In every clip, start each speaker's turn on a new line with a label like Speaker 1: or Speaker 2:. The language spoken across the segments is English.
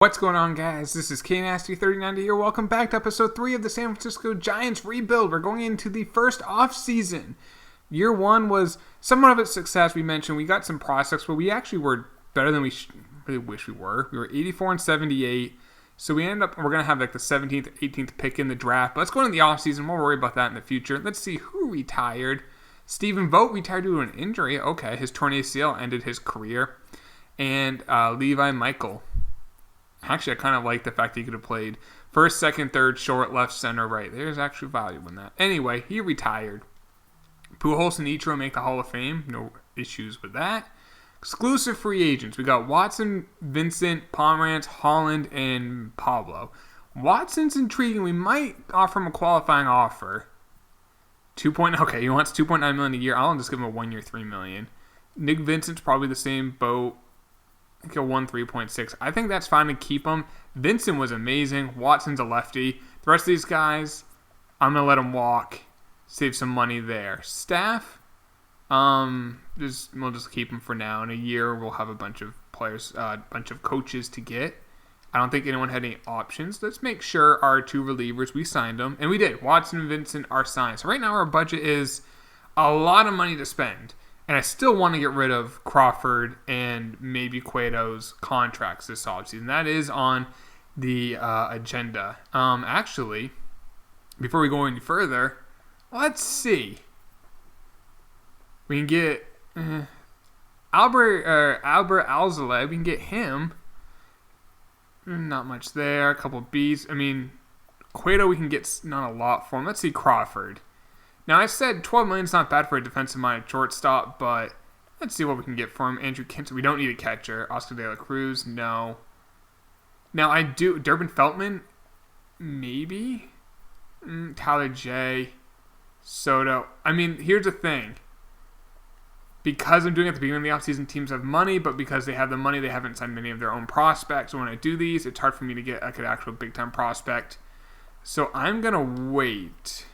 Speaker 1: What's going on, guys? This is KNasty39 here. Welcome back to episode 3 of the San Francisco Giants rebuild. We're going into the first off-season. Year 1 was somewhat of a success. We mentioned we got some prospects, but we actually were better than we really wish we were. We were 84 and 78, so we're going to have like the 17th, 18th pick in the draft. But let's go into the off-season. We'll worry about that in the future. Let's see who retired. Stephen Vogt retired due to an injury. Okay, his torn ACL ended his career. And Levi Michael. Actually, I kind of like the fact that he could have played first, second, third, short, left, center, right. There's actually value in that. Anyway, he retired. Pujols and Ichiro make the Hall of Fame. No issues with that. Exclusive free agents. We got Watson, Vincent, Pomeranz, Holland, and Pablo. Watson's intriguing. We might offer him a qualifying offer. Okay, he wants $2.9 million a year. I'll just give him a 1 year, $3 million. Nick Vincent's probably the same boat. I think he'll 3.6. I think that's fine to keep him. Vincent was amazing. Watson's a lefty. The rest of these guys, I'm going to let them walk. Save some money there. Staff, we'll just keep them for now. In a year, we'll have a bunch of players, a bunch of coaches to get. I don't think anyone had any options. Let's make sure our two relievers, we signed them. And we did. Watson and Vincent are signed. So right now our budget is a lot of money to spend. And I still want to get rid of Crawford and maybe Cueto's contracts this offseason. That is on the agenda. Actually, before we go any further, let's see. We can get Albert Alzolay. We can get him. Not much there. A couple of Bs. I mean, Cueto we can get not a lot for him. Let's see Crawford. Now, I said $12 million is not bad for a defensive-minded shortstop, but let's see what we can get for him. Andrew Kinton, we don't need a catcher. Oscar De La Cruz, no. Now, I do. Durbin Feltman, maybe. Tyler J. Soto. I mean, here's the thing. Because I'm doing it at the beginning of the offseason, teams have money, but because they have the money, they haven't signed many of their own prospects. So when I do these, it's hard for me to get like an actual big-time prospect. So I'm going to wait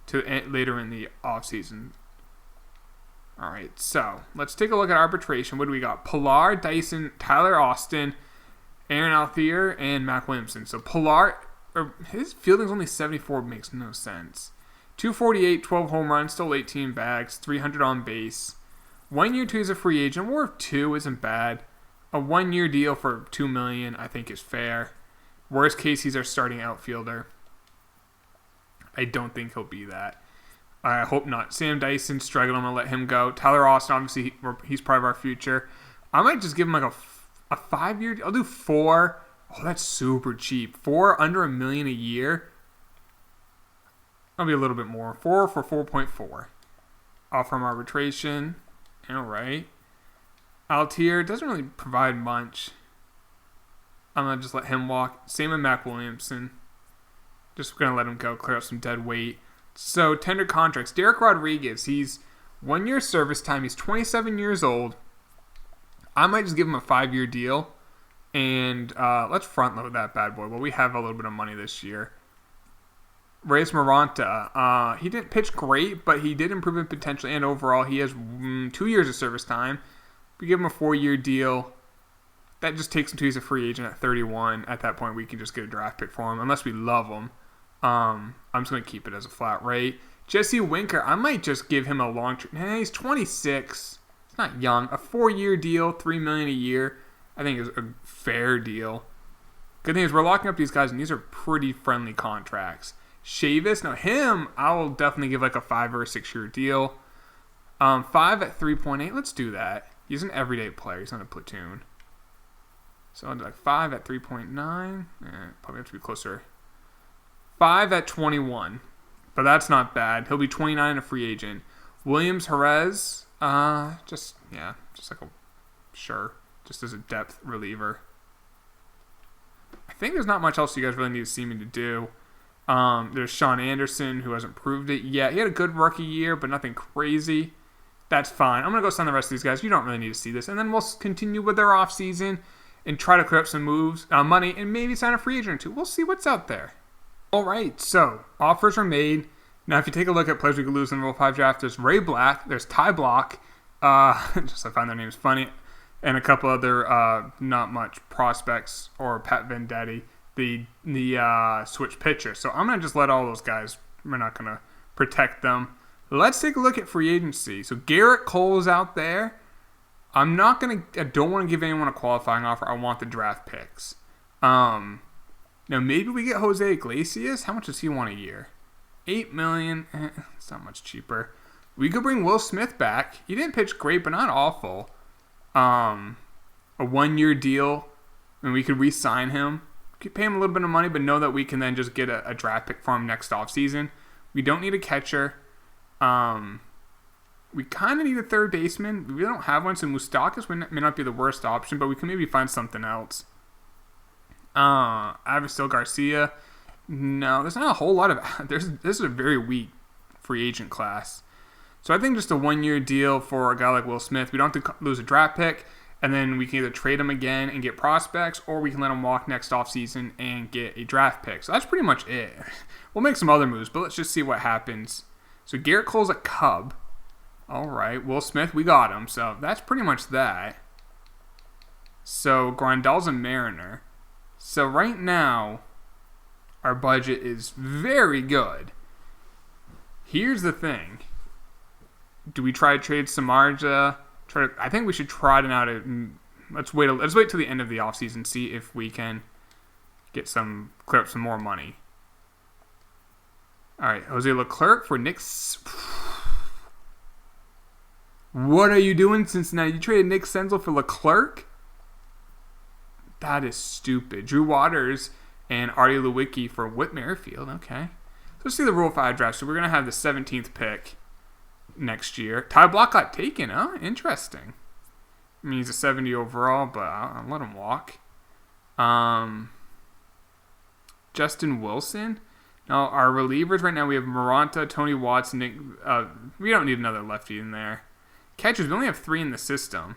Speaker 1: to later in the offseason. All right, so let's take a look at arbitration. What do we got? Pilar, Dyson, Tyler Austin, Aaron Althier, and Mac Williamson. So Pilar, his fielding's only 74, makes no sense. 248, 12 home runs, still 18 bags, 300 on base. 1 year 2 is a free agent. War of 2 isn't bad. A 1 year deal for $2 million I think is fair. Worst case, he's our starting outfielder. I don't think he'll be that. I hope not. Sam Dyson struggling. I'm going to let him go. Tyler Austin, obviously, he's part of our future. I might just give him like a 5 year. I'll do 4. Oh, that's super cheap. 4 under $1 million a year. I'll be a little bit more. 4 for 4.4. Off from arbitration. All right. Altier doesn't really provide much. I'm going to just let him walk. Same with Mac Williamson. Just going to let him go, clear up some dead weight. So, tender contracts. Derek Rodriguez, he's 1 year service time. He's 27 years old. I might just give him a 5 year deal. And let's front load that bad boy. Well, we have a little bit of money this year. Reyes Maranta, he didn't pitch great, but he did improve it potentially. And overall, he has 2 years of service time. We give him a 4 year deal. That just takes him to he's a free agent at 31. At that point, we can just get a draft pick for him, unless we love him. I'm just going to keep it as a flat rate. Jesse Winker, I might just give him a long term. He's 26. He's not young. A 4 year deal, $3 million a year, I think is a fair deal. Good thing is we're locking up these guys, and these are pretty friendly contracts. Chavis, now him, I will definitely give like a 5 or a 6 year deal. 5 at 3.8. Let's do that. He's an everyday player. He's not a platoon. So I'll do like 5 at 3.9. Probably have to be closer. 5 at 21. But that's not bad. He'll be 29 a free agent. Williams Jerez, just like just as a depth reliever. I think there's not much else you guys really need to see me to do. There's Sean Anderson, who hasn't proved it yet. He had a good rookie year, but nothing crazy. That's fine. I'm going to go sign the rest of these guys. You don't really need to see this. And then we'll continue with their offseason and try to clear up some money, and maybe sign a free agent or two. We'll see what's out there. All right, so offers are made. Now, if you take a look at players we could lose in the Rule 5 draft, there's Ray Black, there's Ty Block. I find their names funny. and a couple other not much prospects or Pat Venditti, the switch pitcher. So I'm gonna just let all those guys. We're not gonna protect them. Let's take a look at free agency. So Garrett Cole is out there. I don't want to give anyone a qualifying offer. I want the draft picks. Now maybe we get Jose Iglesias. How much does he want a year? $8 million. It's not much cheaper. We could bring Will Smith back. He didn't pitch great, but not awful. A 1-year deal, and we could re-sign him. We could pay him a little bit of money, but know that we can then just get a draft pick for him next offseason. We don't need a catcher. We kind of need a third baseman. We really don't have one, so Moustakas may not be the worst option, but we can maybe find something else. Avisail Garcia. No, there's not a whole lot of... This is a very weak free agent class. So I think just a 1-year deal for a guy like Will Smith. We don't have to lose a draft pick, and then we can either trade him again and get prospects, or we can let him walk next offseason and get a draft pick. So that's pretty much it. We'll make some other moves, but let's just see what happens. So Garrett Cole's a Cub. All right, Will Smith, we got him. So that's pretty much that. So Grandal's a Mariner. So right now, our budget is very good. Here's the thing. Do we try to trade Samardzija? I think we should try it out. Let's wait till the end of the offseason, see if we can clear up some more money. All right, Jose Leclerc for Nick. What are you doing, Cincinnati? You traded Nick Senzel for Leclerc? That is stupid. Drew Waters and Artie Lewicki for Whit Merrifield. Okay. So let's see the Rule 5 draft. So we're going to have the 17th pick next year. Ty Block got taken, huh? Interesting. I mean, he's a 70 overall, but I'll let him walk. Justin Wilson. Now, our relievers right now, we have Maranta, Tony Watts, Nick. We don't need another lefty in there. Catchers, we only have 3 in the system.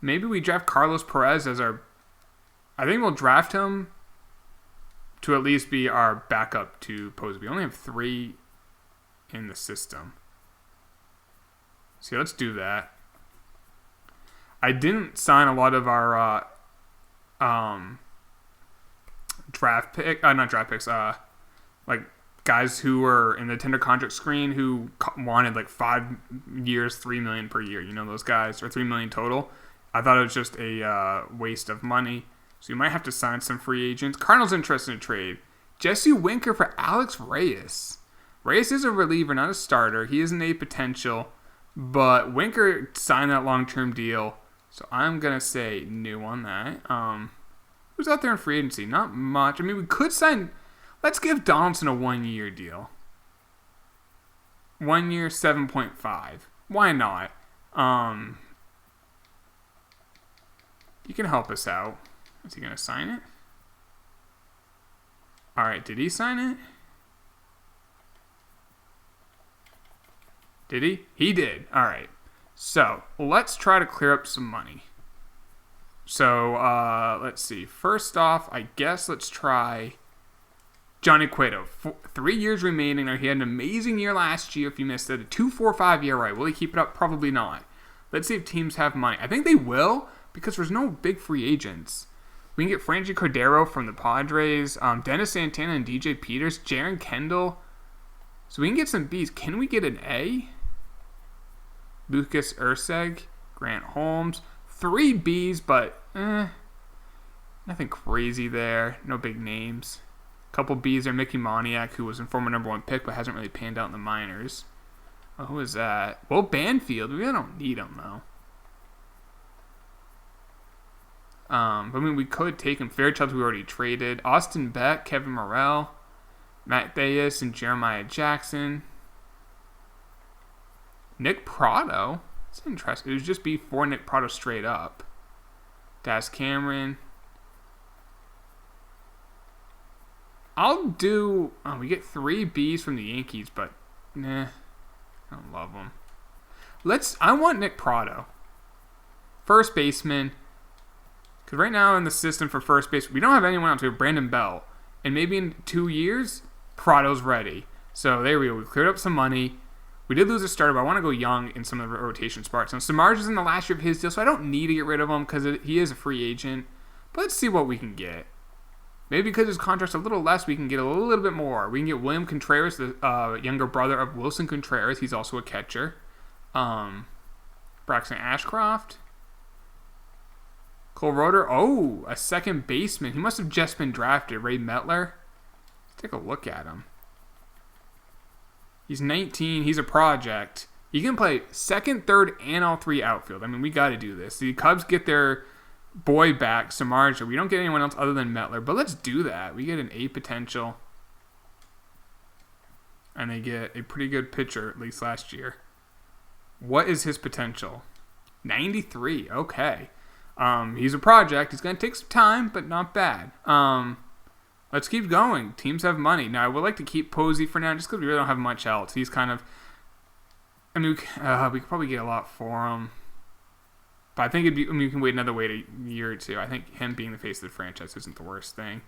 Speaker 1: Maybe we draft Carlos Perez as our... I think we'll draft him to at least be our backup to Posey. We only have 3 in the system. So let's do that. I didn't sign a lot of our like guys who were in the tender contract screen who wanted like 5 years, $3 million per year. You know those guys, or $3 million total. I thought it was just a waste of money. So you might have to sign some free agents. Cardinals interested in trade. Jesse Winker for Alex Reyes. Reyes is a reliever, not a starter. He is an A potential, but Winker signed that long-term deal. So I'm going to say no on that. Who's out there in free agency? Not much. I mean, we could sign... Let's give Donaldson a 1-year deal. 1 year, 7.5. Why not? You can help us out. Is he going to sign it? All right, did he sign it? Did he? He did. All right. So, let's try to clear up some money. So, let's see. First off, I guess let's try Johnny Cueto. 3 years remaining. Now, he had an amazing year last year if you missed it. A 2.45 ERA. Will he keep it up? Probably not. Let's see if teams have money. I think they will because there's no big free agents. We can get Franchi Cordero from the Padres, Dennis Santana and DJ Peters, Jaron Kendall. So we can get some Bs. Can we get an A? Lucas Urseg, Grant Holmes. 3 Bs, but nothing crazy there. No big names. A couple Bs are Mickey Moniak, who was a former number 1 pick, but hasn't really panned out in the minors. Oh, who is that? Well, Banfield. We really don't need him, though. I mean, we could take him. Fairchild, we already traded. Austin Beck, Kevin Morrell, Matt Thayus, and Jeremiah Jackson. Nick Prado. That's interesting. It would just be for Nick Prado straight up. Das Cameron. I'll do... Oh, we get 3 Bs from the Yankees, but... Nah. I don't love them. I want Nick Prado. First baseman. Because right now in the system for first base, we don't have anyone else. We have Brandon Bell. And maybe in 2 years, Prado's ready. So there we go. We cleared up some money. We did lose a starter, but I want to go young in some of the rotation spots. Now, Samardzija is in the last year of his deal, so I don't need to get rid of him because he is a free agent. But let's see what we can get. Maybe because his contract's a little less, we can get a little bit more. We can get William Contreras, the younger brother of Wilson Contreras. He's also a catcher. Braxton Ashcroft. Cole Roeder. Oh, a second baseman. He must have just been drafted. Ray Metler. Let's take a look at him. He's 19. He's a project. He can play second, third, and all three outfield. I mean, we got to do this. The Cubs get their boy back, Samardzija. We don't get anyone else other than Metler, but let's do that. We get an A potential. And they get a pretty good pitcher, at least last year. What is his potential? 93. Okay. He's a project. He's going to take some time, but not bad. Let's keep going. Teams have money. Now, I would like to keep Posey for now just because we really don't have much else. He's kind of... I mean, we could probably get a lot for him. But I think it'd be... I mean, we can wait another year or two. I think him being the face of the franchise isn't the worst thing.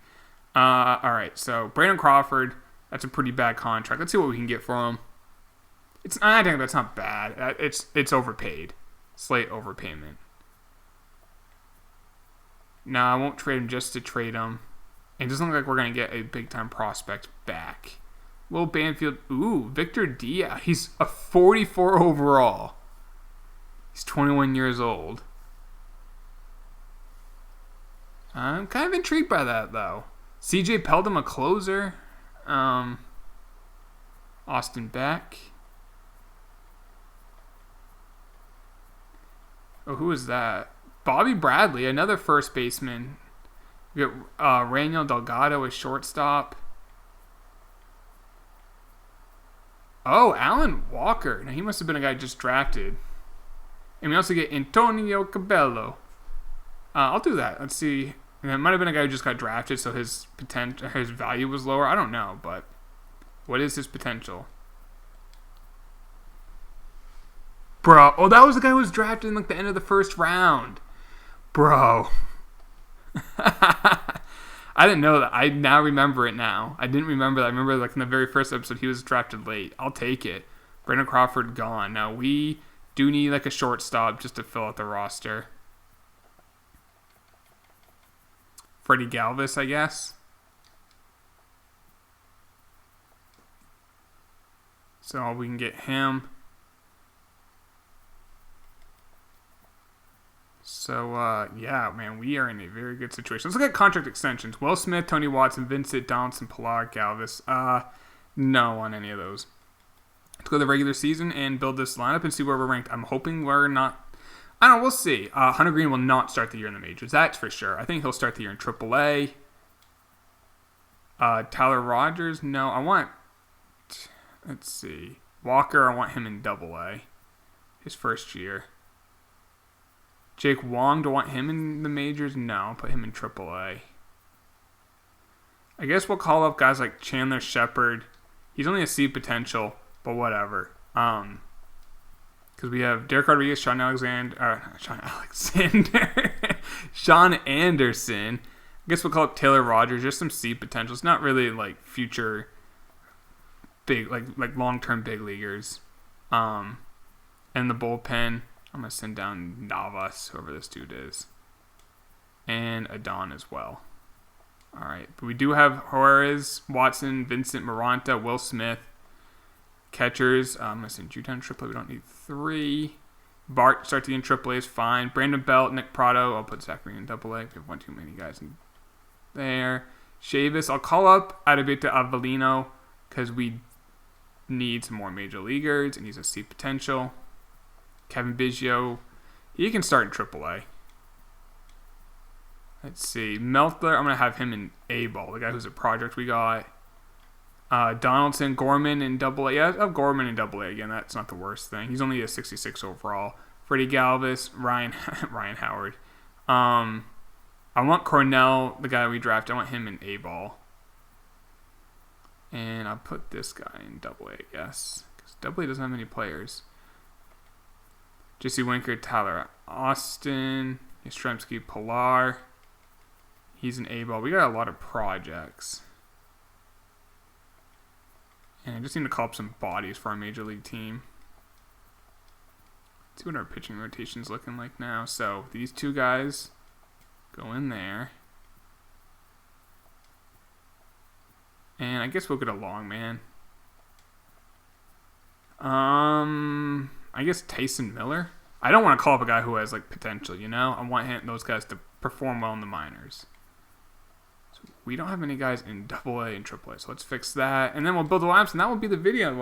Speaker 1: All right, so Brandon Crawford, that's a pretty bad contract. Let's see what we can get for him. I think that's not bad. It's overpaid. Slight overpayment. No, I won't trade him just to trade him. It doesn't look like we're going to get a big-time prospect back. Will Banfield. Ooh, Victor Diaz. He's a 44 overall. He's 21 years old. I'm kind of intrigued by that, though. CJ Peldam, a closer. Austin Beck. Oh, who is that? Bobby Bradley, another first baseman. We got Raniel Delgado, a shortstop. Oh, Alan Walker. Now, he must have been a guy just drafted. And we also get Antonio Cabello. I'll do that. Let's see. And it might have been a guy who just got drafted, so his value was lower. I don't know, but what is his potential? Bro, oh, that was the guy who was drafted in like the end of the first round. Bro. I didn't know that. I now remember it now. I didn't remember that. I remember like in the very first episode he was drafted late. I'll take it. Brandon Crawford gone. Now we do need like a shortstop just to fill out the roster. Freddie Galvis, I guess. So we can get him. So, yeah, man, we are in a very good situation. Let's look at contract extensions. Will Smith, Tony Watson, Vincent, Donaldson, Pilar, Galvis. No on any of those. Let's go to the regular season and build this lineup and see where we're ranked. I'm hoping we're not... I don't know, we'll see. Hunter Green will not start the year in the majors. That's for sure. I think he'll start the year in AAA. Tyler Rogers, no. I want... Let's see. Walker, I want him in AA. His first year. Jake Wong, do I want him in the majors? No, I'll put him in AAA. I guess we'll call up guys like Chandler Shepard. He's only a C potential, but whatever. Because we have Derek Rodriguez, Sean Anderson. I guess we'll call up Taylor Rogers, just some C potential. It's not really like future big, like long-term big leaguers. And the bullpen, I'm going to send down Navas, whoever this dude is. And Adon as well. All right. But we do have Juarez, Watson, Vincent, Maranta, Will Smith. Catchers. I'm going to send you down AAA. We don't need 3. Bart starts in AAA is fine. Brandon Belt, Nick Prado. I'll put Zachary in AA. We have one too many guys in there. Chavis. I'll call up Adebita Avelino because we need some more major leaguers and he's a C potential. Kevin Biggio, he can start in AAA. Let's see. Meltler, I'm going to have him in A-ball, the guy who's a project we got. Donaldson, Gorman in AA. Yeah, I'll have Gorman in AA again. That's not the worst thing. He's only a 66 overall. Freddie Galvis, Ryan Howard. I want Cornell, the guy we drafted. I want him in A-ball. And I'll put this guy in AA, I guess. Because AA doesn't have many players. Jesse Winker, Tyler Austin, Yastrzemski, Pilar. He's an A-ball. We got a lot of projects. And I just need to call up some bodies for our major league team. see what our pitching rotation's looking like now. So these two guys go in there. And I guess we'll get a long man. I guess Tyson Miller. I don't want to call up a guy who has like potential, you know? I want those guys to perform well in the minors. So we don't have any guys in AA and AAA, so let's fix that. And then we'll build the lineups, and that will be the video.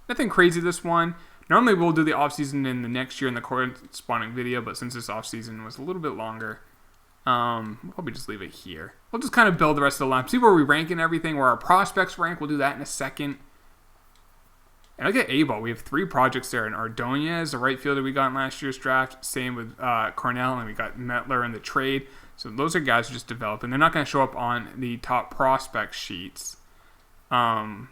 Speaker 1: Nothing crazy this one. Normally we'll do the offseason in the next year in the corresponding video, but since this offseason was a little bit longer, we'll probably just leave it here. We'll just kind of build the rest of the lineup, see where we rank and everything, where our prospects rank. We'll do that in a second. And look at A-ball. We have 3 projects there. And Ordonez, the right fielder we got in last year's draft. Same with Cornell, and we got Metler in the trade. So those are guys who just develop, and they're not going to show up on the top prospect sheets. Let's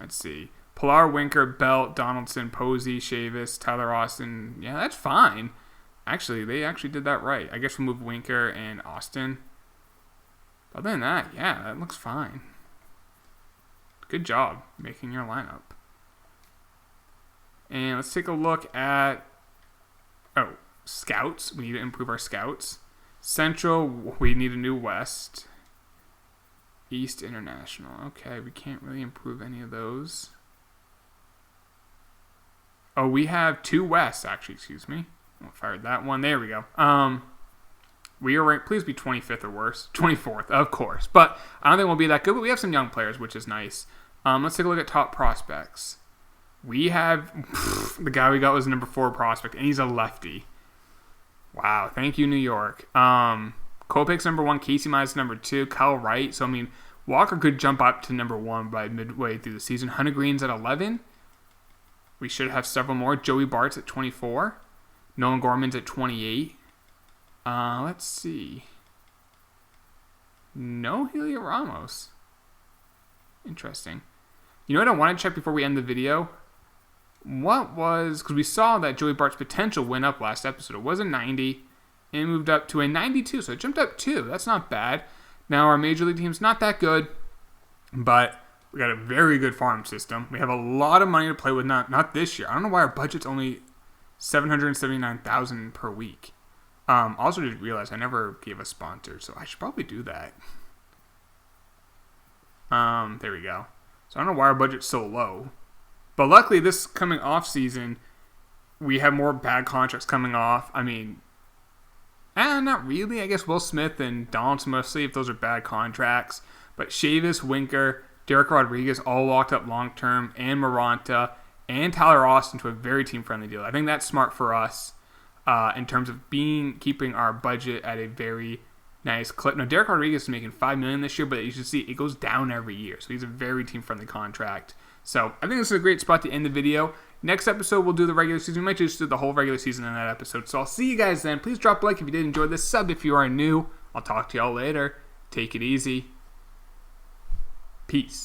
Speaker 1: see. Pilar, Winker, Belt, Donaldson, Posey, Chavis, Tyler Austin. Yeah, that's fine. Actually, they actually did that right. I guess we'll move Winker and Austin. Other than that, yeah, that looks fine. Good job making your lineup. And let's take a look at, scouts. We need to improve our scouts. Central, we need a new West. East International. Okay, we can't really improve any of those. Oh, we have 2 Wests, actually, excuse me. I fired that one. There we go. We are ranked, please be 25th or worse. 24th, of course. But I don't think we'll be that good, but we have some young players, which is nice. Let's take a look at top prospects. We have, the guy we got was number 4 prospect, and he's a lefty. Wow, thank you, New York. Kopech's number 1, Casey Mize number 2, Kyle Wright. So, I mean, Walker could jump up to number 1 by midway through the season. Hunter Green's at 11. We should have several more. Joey Bart's at 24. Nolan Gorman's at 28. Let's see. No Helio Ramos. Interesting. You know what I want to check before we end the video? Because we saw that Joey Bart's potential went up last episode. It was a 90 and moved up to a 92, so it jumped up 2. That's not bad. Now our major league team's not that good, but we got a very good farm system. We have a lot of money to play with. Not this year. I don't know why our budget's only $779,000 per week. Also just realized I never gave a sponsor, so I should probably do that. There we go. So I don't know why our budget's so low. But luckily this coming off season, we have more bad contracts coming off. I mean, not really. I guess Will Smith and Donaldson mostly, if those are bad contracts. But Chavis, Winker, Derek Rodriguez all locked up long term, and Maranta and Tyler Austin to a very team friendly deal. I think that's smart for us in terms of keeping our budget at a very nice clip. Now Derek Rodriguez is making $5 million this year, but you should see it goes down every year. So he's a very team friendly contract. So I think this is a great spot to end the video. Next episode we'll do the regular season. We might just do the whole regular season in that episode. So I'll see you guys then. Please drop a like if you did enjoy this. Sub if you are new. I'll talk to y'all later. Take it easy. Peace.